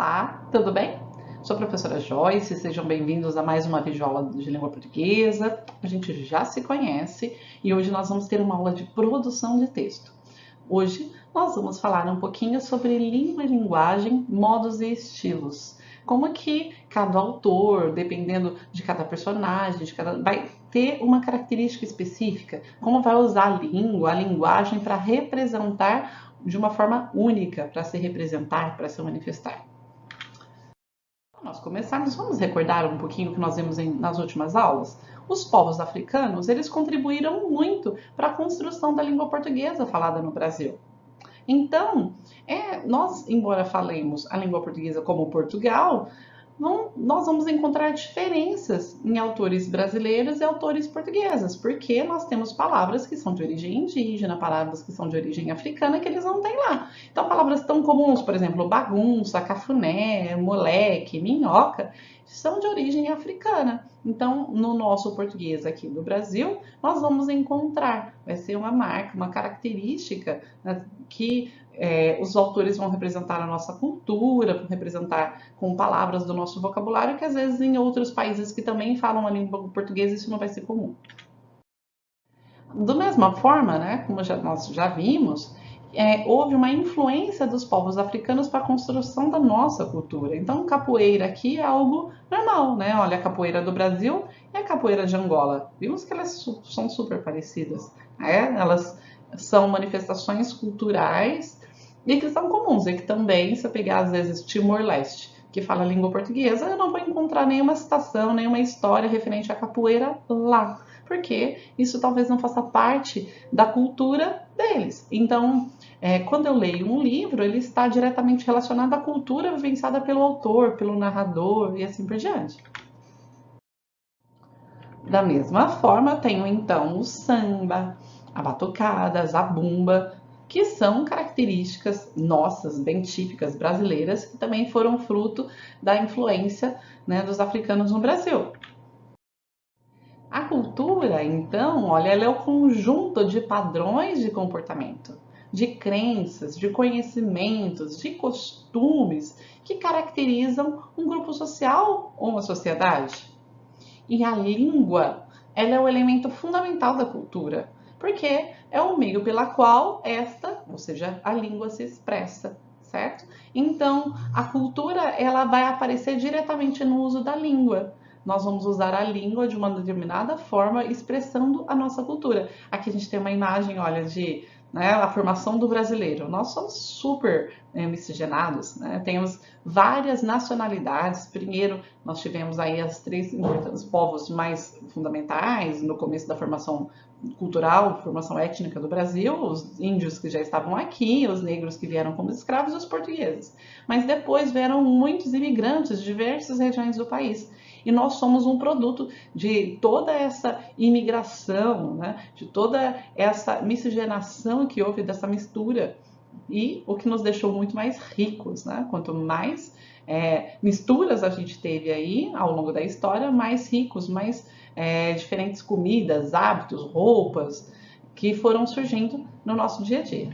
Olá, tudo bem? Sou a professora Joyce, sejam bem-vindos a mais uma videoaula de língua portuguesa. A gente já se conhece e hoje nós vamos ter uma aula de produção de texto. Hoje nós vamos falar um pouquinho sobre língua e linguagem, modos e estilos. Como que cada autor, dependendo de cada personagem, vai ter uma característica específica, como vai usar a língua, a linguagem para representar de uma forma única, para se representar, para se manifestar. Para nós começarmos, vamos recordar um pouquinho o que nós vimos nas últimas aulas? Os povos africanos, eles contribuíram muito para a construção da língua portuguesa falada no Brasil. Então, nós, embora falemos a língua portuguesa como Portugal, nós vamos encontrar diferenças em autores brasileiros e autores portugueses, porque nós temos palavras que são de origem indígena, palavras que são de origem africana que eles não têm lá. Então, palavras tão comuns, por exemplo, bagunça, cafuné, moleque, minhoca, são de origem africana. Então, no nosso português aqui do Brasil, nós vamos encontrar, vai ser uma marca, uma característica, né, que os autores vão representar a nossa cultura, vão representar com palavras do nosso vocabulário, que às vezes em outros países que também falam a língua portuguesa isso não vai ser comum. Da mesma forma, né, como nós já vimos, houve uma influência dos povos africanos para a construção da nossa cultura. Então, capoeira aqui é algo normal, né? Olha, a capoeira do Brasil e a capoeira de Angola. Vimos que elas são super parecidas, né? Elas são manifestações culturais e que são comuns, e que também, se eu pegar às vezes Timor-Leste, que fala a língua portuguesa, eu não vou encontrar nenhuma citação, nenhuma história referente à capoeira lá, porque isso talvez não faça parte da cultura deles. Então, quando eu leio um livro, ele está diretamente relacionado à cultura vivenciada pelo autor, pelo narrador e assim por diante. Da mesma forma, tenho então o samba, a batucada, a zabumba, que são características nossas, bem típicas brasileiras, que também foram fruto da influência, né, dos africanos no Brasil. A cultura, então, olha, ela é o conjunto de padrões de comportamento, de crenças, de conhecimentos, de costumes que caracterizam um grupo social ou uma sociedade. E a língua, ela é o elemento fundamental da cultura, porque é o meio pela qual ou seja, a língua se expressa, certo? Então, a cultura, ela vai aparecer diretamente no uso da língua. Nós vamos usar a língua de uma determinada forma, expressando a nossa cultura. Aqui a gente tem uma imagem, olha, de a formação do brasileiro. Nós somos super miscigenados, né? Temos várias nacionalidades. Primeiro, nós tivemos aí os três importantes povos mais fundamentais no começo da formação cultural, formação étnica do Brasil, os índios que já estavam aqui, os negros que vieram como escravos e os portugueses. Mas depois vieram muitos imigrantes de diversas regiões do país. E nós somos um produto de toda essa imigração, né? De toda essa miscigenação que houve, dessa mistura. E o que nos deixou muito mais ricos, né? Quanto mais misturas a gente teve aí ao longo da história, mais ricos, mais diferentes comidas, hábitos, roupas que foram surgindo no nosso dia a dia.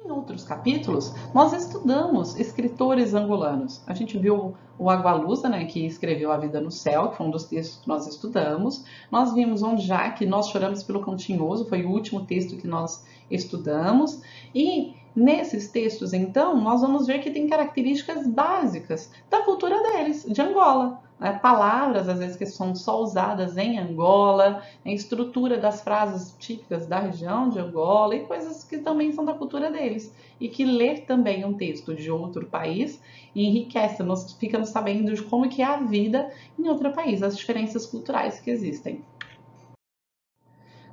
Em outros capítulos, nós estudamos escritores angolanos. A gente viu o Agualusa, né, que escreveu A Vida no Céu, que foi um dos textos que nós estudamos. Nós vimos Onde Já que Nós Choramos pelo Cantinhoso, foi o último texto que nós estudamos. E nesses textos, então, nós vamos ver que tem características básicas da cultura deles, de Angola. Palavras, às vezes, que são só usadas em Angola, a estrutura das frases típicas da região de Angola e coisas que também são da cultura deles. E que ler também um texto de outro país enriquece, nós ficamos sabendo de como que é a vida em outro país, as diferenças culturais que existem.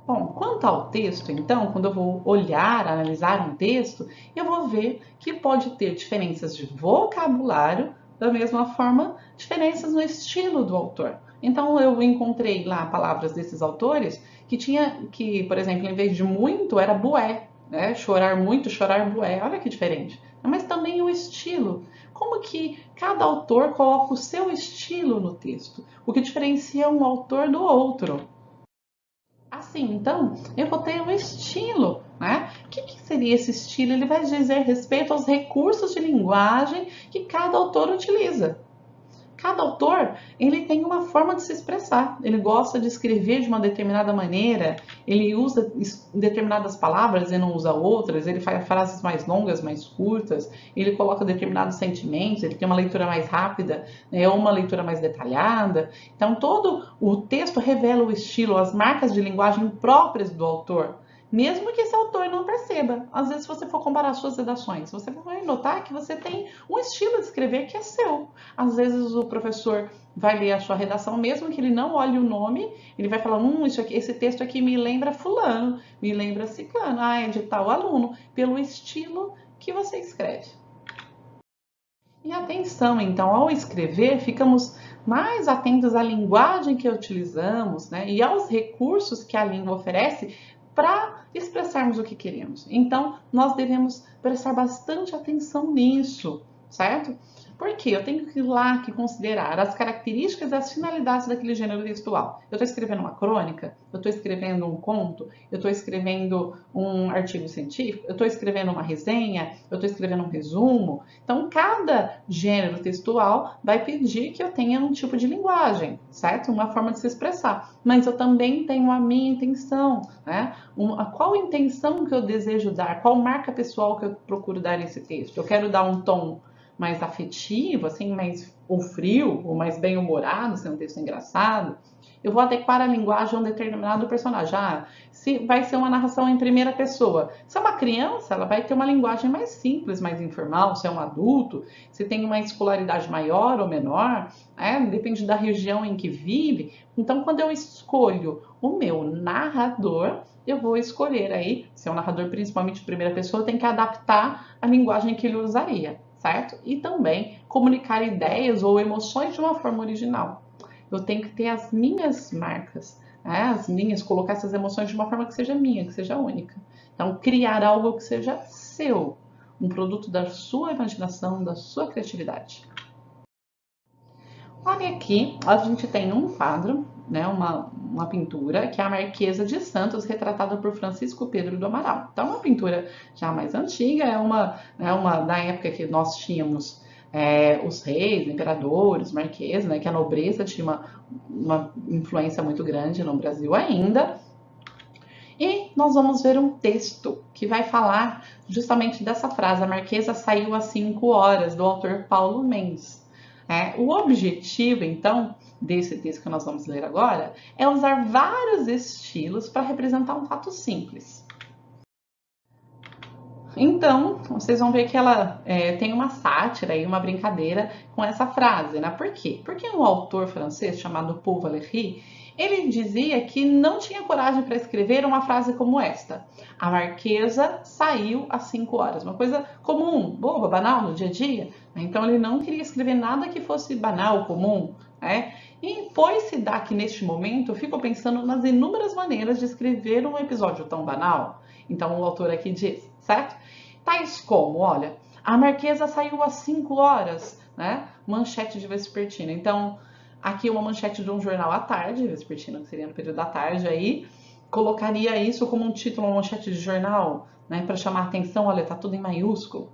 Bom, quanto ao texto, então, quando eu vou olhar, analisar um texto, eu vou ver que pode ter diferenças de vocabulário, da mesma forma, diferenças no estilo do autor. Então, eu encontrei lá palavras desses autores que, por exemplo, em vez de muito, era bué, né? Chorar muito, chorar bué. Olha que diferente. Mas também o estilo. Como que cada autor coloca o seu estilo no texto? O que diferencia um autor do outro? Assim, então, eu vou ter um estilo, né? O que seria esse estilo? Ele vai dizer respeito aos recursos de linguagem que cada autor utiliza. Cada autor, ele tem uma forma de se expressar. Ele gosta de escrever de uma determinada maneira, ele usa determinadas palavras e não usa outras, ele faz frases mais longas, mais curtas, ele coloca determinados sentimentos, ele tem uma leitura mais rápida, né, ou uma leitura mais detalhada. Então, todo o texto revela o estilo, as marcas de linguagem próprias do autor. Mesmo que esse autor não perceba. Às vezes, se você for comparar suas redações, você vai notar que você tem um estilo de escrever que é seu. Às vezes, o professor vai ler a sua redação, mesmo que ele não olhe o nome, ele vai falar, isso aqui, esse texto aqui me lembra fulano, me lembra ciclano, é de tal aluno, pelo estilo que você escreve. E atenção, então, ao escrever, ficamos mais atentos à linguagem que utilizamos, né, e aos recursos que a língua oferece para expressarmos o que queremos. Então, nós devemos prestar bastante atenção nisso, certo? Porque eu tenho que ir lá que considerar as características e as finalidades daquele gênero textual. Eu estou escrevendo uma crônica, eu estou escrevendo um conto, eu estou escrevendo um artigo científico, eu estou escrevendo uma resenha, eu estou escrevendo um resumo. Então, cada gênero textual vai pedir que eu tenha um tipo de linguagem, certo? Uma forma de se expressar. Mas eu também tenho a minha intenção, né? Qual intenção que eu desejo dar? Qual marca pessoal que eu procuro dar nesse texto? Eu quero dar um tom mais afetivo, assim, mais ou frio, ou mais bem-humorado, se é um texto engraçado, eu vou adequar a linguagem a um determinado personagem. Se vai ser uma narração em primeira pessoa. Se é uma criança, ela vai ter uma linguagem mais simples, mais informal. Se é um adulto, se tem uma escolaridade maior ou menor, depende da região em que vive. Então, quando eu escolho o meu narrador, eu vou escolher aí, se é um narrador principalmente de primeira pessoa, tem que adaptar a linguagem que ele usaria. Certo? E também comunicar ideias ou emoções de uma forma original. Eu tenho que ter as minhas marcas, as minhas, colocar essas emoções de uma forma que seja minha, que seja única. Então, criar algo que seja seu, um produto da sua imaginação, da sua criatividade. Olha aqui, a gente tem um quadro, né, uma pintura, que é a Marquesa de Santos, retratada por Francisco Pedro do Amaral. Então, é uma pintura já mais antiga, é uma da época que nós tínhamos os reis, imperadores, marqueses, né, que a nobreza tinha uma influência muito grande no Brasil ainda. E nós vamos ver um texto que vai falar justamente dessa frase, a Marquesa saiu às 5 horas, do autor Paulo Mendes. O objetivo, então, desse texto que nós vamos ler agora é usar vários estilos para representar um fato simples. Então, vocês vão ver que ela tem uma sátira e uma brincadeira com essa frase, né? Por quê? Porque um autor francês chamado Paul Valéry, ele dizia que não tinha coragem para escrever uma frase como esta. A Marquesa saiu às 5 horas. Uma coisa comum, boba, banal no dia a dia. Então, ele não queria escrever nada que fosse banal, comum, né? E foi-se dar que, neste momento, eu fico pensando nas inúmeras maneiras de escrever um episódio tão banal. Então, o autor aqui diz, certo? Tais como, olha, a Marquesa saiu às 5 horas, né? Manchete de vespertina. Então, aqui uma manchete de um jornal à tarde, vespertina, que seria no período da tarde, aí colocaria isso como um título, uma manchete de jornal, né? Para chamar a atenção, olha, tá tudo em maiúsculo.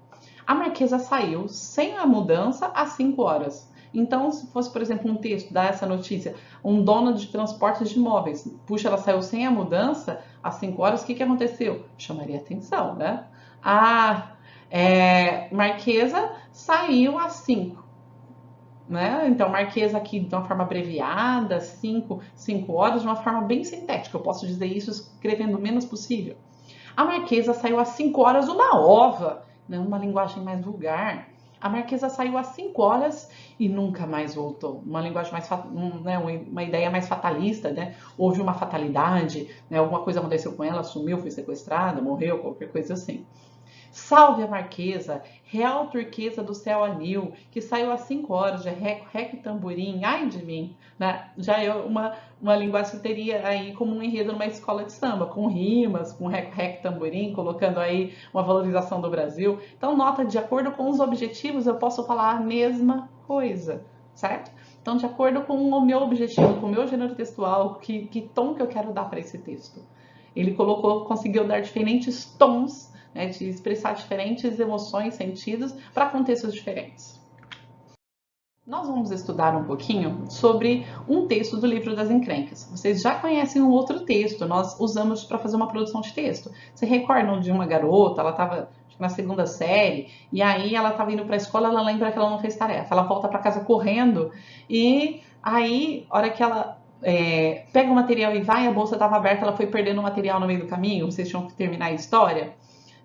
A Marquesa saiu sem a mudança às 5 horas. Então, se fosse, por exemplo, um texto, dar essa notícia, um dono de transportes de imóveis, puxa, ela saiu sem a mudança às 5 horas, o que aconteceu? Chamaria atenção, né? Marquesa saiu às 5. Né? Então, Marquesa aqui de uma forma abreviada, 5 horas, de uma forma bem sintética. Eu posso dizer isso escrevendo o menos possível. A Marquesa saiu às 5 horas uma ova, né? Uma linguagem mais vulgar. A Marquesa saiu às 5 horas e nunca mais voltou. Uma linguagem mais, né, uma ideia mais fatalista, né? Houve uma fatalidade, né? Alguma coisa aconteceu com ela, sumiu, foi sequestrada, morreu, qualquer coisa assim. Salve a Marquesa, real turquesa do céu anil, que saiu às 5 horas de reco tamborim, ai de mim. Né? Já é uma linguagem que teria aí como um enredo numa escola de samba, com rimas, com reco tamborim, colocando aí uma valorização do Brasil. Então, nota, de acordo com os objetivos, eu posso falar a mesma coisa, certo? Então, de acordo com o meu objetivo, com o meu gênero textual, que tom que eu quero dar para esse texto. Ele conseguiu dar diferentes tons, né, de expressar diferentes emoções, sentidos para contextos diferentes. Nós vamos estudar um pouquinho sobre um texto do Livro das Encrencas. Vocês já conhecem um outro texto, nós usamos para fazer uma produção de texto. Você recordam de uma garota, ela estava na segunda série, e aí ela estava indo para a escola, ela lembra que ela não fez tarefa. Ela volta para casa correndo, e aí, a hora que ela pega o material e vai, a bolsa estava aberta, ela foi perdendo o material no meio do caminho, vocês tinham que terminar a história?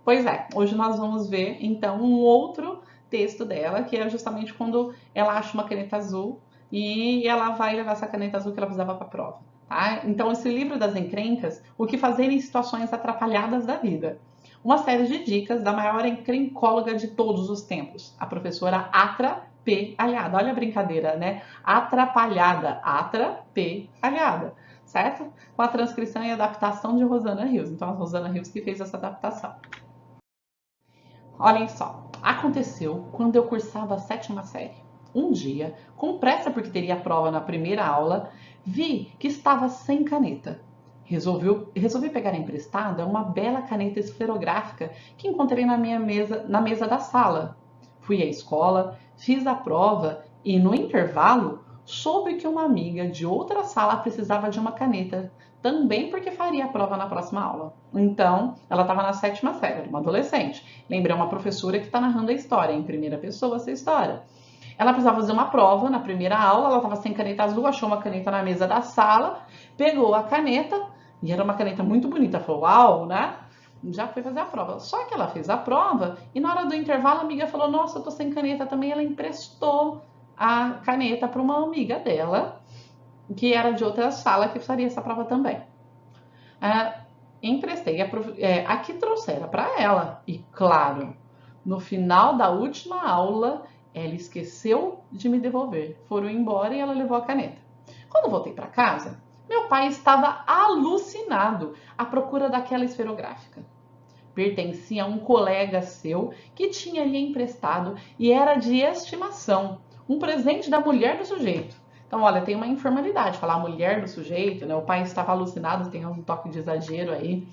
Pois é, hoje nós vamos ver então um outro texto dela, que é justamente quando ela acha uma caneta azul e ela vai levar essa caneta azul que ela precisava para a prova. Tá? Então, esse livro das encrencas, o que fazer em situações atrapalhadas da vida. Uma série de dicas da maior encrencóloga de todos os tempos, a professora Atrapalhada. Olha a brincadeira, né? Atrapalhada, Atrapalhada, certo? Com a transcrição e adaptação de Rosana Rios. Então, a Rosana Rios que fez essa adaptação. Olhem só, aconteceu quando eu cursava a sétima série. Um dia, com pressa porque teria prova na primeira aula, vi que estava sem caneta. Resolvi pegar emprestada uma bela caneta esferográfica que encontrei na mesa da sala. Fui à escola, fiz a prova e, no intervalo, soube que uma amiga de outra sala precisava de uma caneta, também porque faria a prova na próxima aula. Então, ela estava na sétima série, uma adolescente. Lembrei uma professora que está narrando a história, em primeira pessoa essa história. Ela precisava fazer uma prova na primeira aula, ela estava sem caneta azul, achou uma caneta na mesa da sala, pegou a caneta, e era uma caneta muito bonita, falou, uau, né? Já foi fazer a prova. Só que ela fez a prova e na hora do intervalo a amiga falou, nossa, eu tô sem caneta também. Ela emprestou a caneta para uma amiga dela, que era de outra sala, que faria essa prova também. Emprestei a que trouxera para ela. E claro, no final da última aula, ela esqueceu de me devolver. Foram embora e ela levou a caneta. Quando voltei para casa, meu pai estava alucinado à procura daquela esferográfica. Pertencia a um colega seu que tinha lhe emprestado e era de estimação, um presente da mulher do sujeito. Então, olha, tem uma informalidade, falar a mulher do sujeito, né? O pai estava alucinado, tem um toque de exagero aí.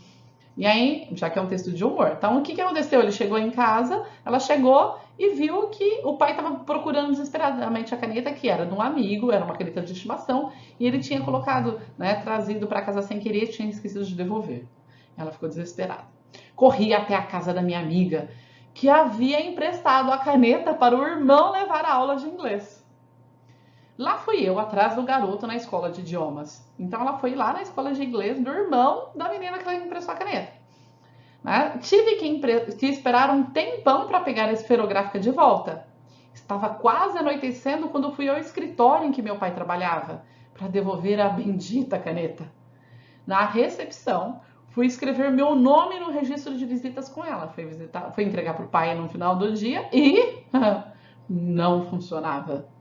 E aí, já que é um texto de humor. Então, o que aconteceu? Ele chegou em casa, ela chegou e viu que o pai estava procurando desesperadamente a caneta, que era de um amigo, era uma caneta de estimação, e ele tinha colocado, né, trazido para casa sem querer e tinha esquecido de devolver. Ela ficou desesperada. Corri até a casa da minha amiga, que havia emprestado a caneta para o irmão levar a aula de inglês. Lá fui eu, atrás do garoto na escola de idiomas. Então ela foi lá na escola de inglês do irmão da menina que ela emprestou a caneta. Né? Tive que esperar um tempão para pegar a esferográfica de volta. Estava quase anoitecendo quando fui ao escritório em que meu pai trabalhava para devolver a bendita caneta. Na recepção, fui escrever meu nome no registro de visitas com ela. Fui entregar para o pai no final do dia e não funcionava.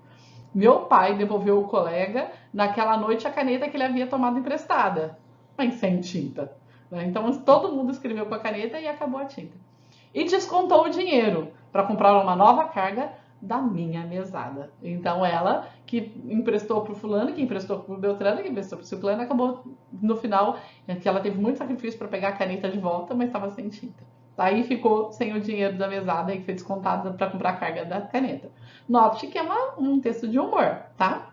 Meu pai devolveu ao colega naquela noite a caneta que ele havia tomado emprestada, mas sem tinta. Então todo mundo escreveu com a caneta e acabou a tinta. E descontou o dinheiro para comprar uma nova carga da minha mesada. Então ela que emprestou para o fulano, que emprestou para o Beltrano, que emprestou para o Ciclano, acabou no final que ela teve muito sacrifício para pegar a caneta de volta, mas estava sem tinta. Aí ficou sem o dinheiro da mesada e foi descontado para comprar a carga da caneta. Note que é um texto de humor, tá?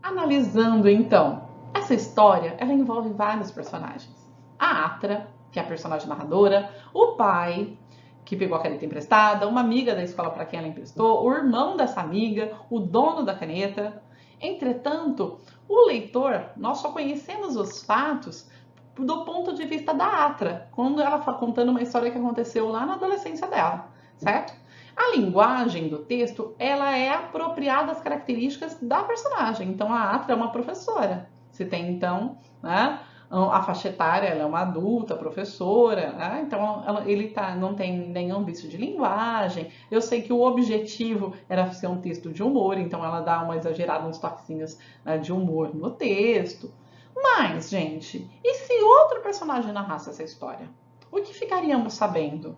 Analisando então, essa história ela envolve vários personagens. A Atra, que é a personagem narradora, o pai, que pegou a caneta emprestada, uma amiga da escola para quem ela emprestou, o irmão dessa amiga, o dono da caneta. Entretanto, o leitor, nós só conhecemos os fatos do ponto de vista da Atra, quando ela está contando uma história que aconteceu lá na adolescência dela, certo? A linguagem do texto, ela é apropriada às características da personagem. Então, a Atra é uma professora. Você tem, então, né, a faixa etária, ela é uma adulta, professora, né? Então ele não tem nenhum vício de linguagem. Eu sei que o objetivo era ser um texto de humor, então ela dá uma exagerada, uns toquezinhos, né, de humor no texto. Mas, gente, e se outro personagem narrasse essa história? O que ficaríamos sabendo?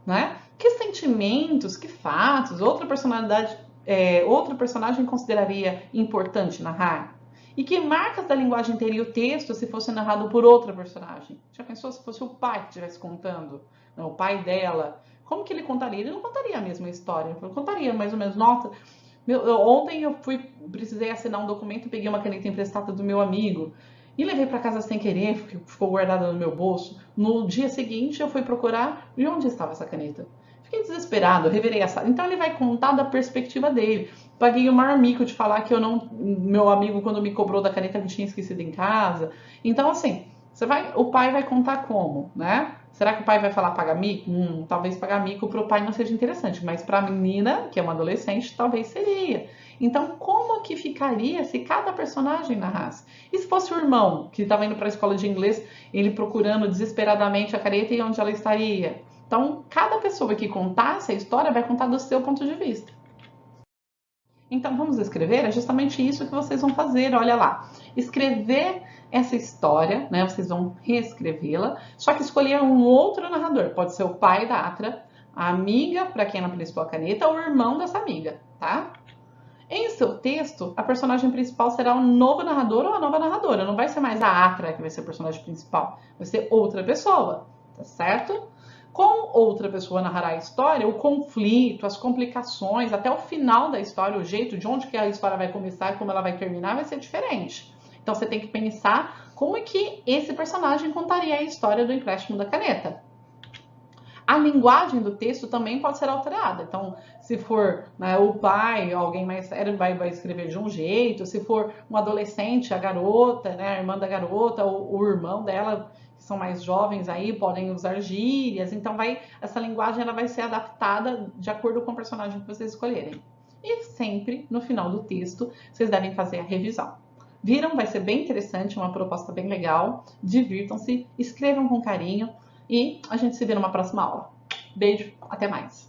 Né? Que sentimentos, que fatos, outro personagem consideraria importante narrar? E que marcas da linguagem teria o texto se fosse narrado por outra personagem? Já pensou se fosse o pai que estivesse contando? Não, o pai dela. Como que ele contaria? Ele não contaria a mesma história. Ele contaria mais ou menos, nossa, ontem eu precisei assinar um documento e peguei uma caneta emprestada do meu amigo e levei para casa sem querer, ficou guardada no meu bolso. No dia seguinte eu fui procurar e onde estava essa caneta? Fiquei desesperado, revirei a sala. Então ele vai contar da perspectiva dele. Paguei o maior mico de falar que eu não, meu amigo quando me cobrou da caneta que tinha esquecido em casa. Então assim, o pai vai contar como, né? Será que o pai vai falar pagar mico? Talvez pagar mico para o pai não seja interessante, mas para a menina, que é uma adolescente, talvez seria. Então, como que ficaria se cada personagem narrasse? E se fosse o irmão, que estava indo para a escola de inglês, ele procurando desesperadamente a caneta e onde ela estaria? Então, cada pessoa que contasse a história vai contar do seu ponto de vista. Então, vamos escrever? É justamente isso que vocês vão fazer, olha lá. Escrever essa história, né? Vocês vão reescrevê-la, só que escolher um outro narrador. Pode ser o pai da Atra, a amiga para quem ela prestou a caneta, ou o irmão dessa amiga, tá? Em seu texto, a personagem principal será um novo narrador ou a nova narradora. Não vai ser mais a Atra que vai ser a personagem principal, vai ser outra pessoa, tá certo? Como outra pessoa narrará a história, o conflito, as complicações, até o final da história, o jeito de onde que a história vai começar e como ela vai terminar vai ser diferente. Então você tem que pensar como é que esse personagem contaria a história do empréstimo da caneta. A linguagem do texto também pode ser alterada. Então, se for, né, o pai, alguém mais sério, vai escrever de um jeito. Se for um adolescente, a garota, né, a irmã da garota, ou o irmão dela, que são mais jovens aí, podem usar gírias. Então, essa linguagem ela vai ser adaptada de acordo com o personagem que vocês escolherem. E sempre, no final do texto, vocês devem fazer a revisão. Viram? Vai ser bem interessante, uma proposta bem legal. Divirtam-se, escrevam com carinho. E a gente se vê numa próxima aula. Beijo, até mais!